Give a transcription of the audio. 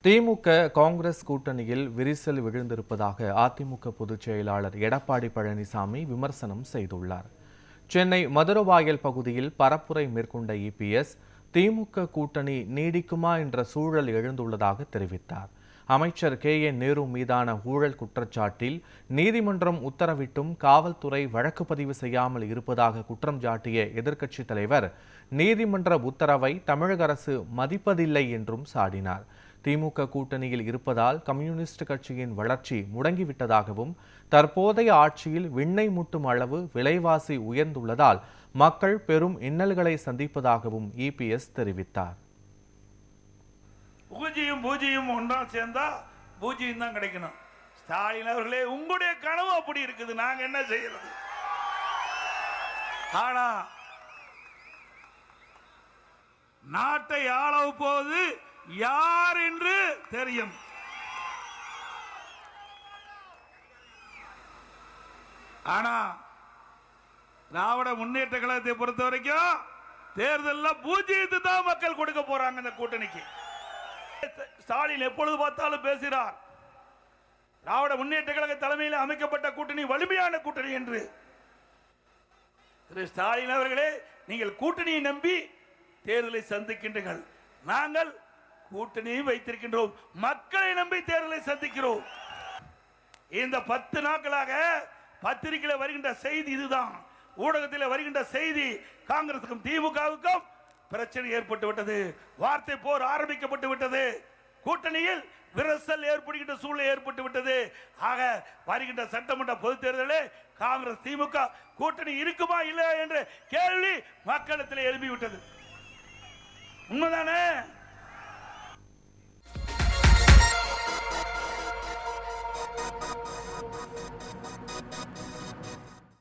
திமுக காங்கிரஸ் கூட்டணியில் விரிசல் விழுந்திருப்பதாக அதிமுக பொதுச் செயலாளர் எடப்பாடி பழனிசாமி விமர்சனம் செய்துள்ளார். சென்னை மதுரவாயல் பகுதியில் பரப்புரை மேற்கொண்ட இபிஎஸ் திமுக கூட்டணி நீடிக்குமா என்ற சூழல் எழுந்துள்ளதாக தெரிவித்தார். அமைச்சர் கே.என். நேரு மீதான ஊழல் குற்றச்சாட்டில் நீதிமன்றம் உத்தரவிட்டும் காவல்துறை வழக்கு பதிவு செய்யாமல் இருப்பதாக குற்றம் சாட்டிய எதிர்க்கட்சித் தலைவர் நீதிமன்ற உத்தரவை தமிழக அரசு மதிப்பதில்லை என்றும் சாடினார். திமுக கூட்டணியில் இருப்பதால் கம்யூனிஸ்ட் கட்சியின் வளர்ச்சி முடங்கிவிட்டதாகவும் தற்போதைய ஆட்சியில் விண்ணை முட்டும் அளவு விலைவாசி உயர்ந்துள்ளதால் மக்கள் பெரும் இன்னல்களை சந்திப்பதாகவும் இபிஎஸ் தெரிவித்தார். பூஜ்ஜியம் ஒன்றா சேர்ந்தா பூஜ்ஜியம் தான் கிடைக்கணும். ஸ்டாலின் அவர்களே, உங்களுடைய கனவு அப்படி இருக்குது, நாங்க என்ன செய்யறது? ஆனா நாட்டை ஆள போது யார் என்று தெரியும். ஆனா திராவிட முன்னேற்ற கழகத்தை பொறுத்த வரைக்கும் தேர்தலில் பூஜ்ஜியத்தை தான் மக்கள் கொடுக்க போறாங்க. இந்த கூட்டணிக்கு ஸ்டாலின் எப்பொழுது பார்த்தாலும் பேசுகிறார், திராவிட முன்னேற்ற கழக தலைமையில் அமைக்கப்பட்ட கூட்டணி வலிமையான கூட்டணி என்று. திரு ஸ்டாலின் அவர்களே, நீங்கள் கூட்டணியை நம்பி தேர்தலை சந்திக்கின்றீர்கள். நாங்கள் கூட்டணியை வைத்திருக்கின்றோம், மக்களை நம்பி தேர்தலை சந்திக்கிறோம். இந்த 10 நாட்களாக பத்திரிகையில் வருகின்ற செய்தி இதுதான். ஊடகத்தில் வருகின்ற செய்தி, காங்கிரசுக்கும் திமுகவுக்கும் பிரச்சனை ஏற்பட்டு விட்டது, வார்த்தை போர் ஆரம்பிக்கப்பட்டு விட்டது, கூட்டணியில் விரிசல் ஏற்படுகின்ற சூழ்நிலை ஏற்பட்டு விட்டது. ஆக வருகின்ற சட்டமன்ற பொதுத் தேர்தலில் காங்கிரஸ் திமுக கூட்டணி இருக்குமா இல்லையா என்ற கேள்வி மக்களிடத்தில் எழுப்பிவிட்டது. உண்மைதானே?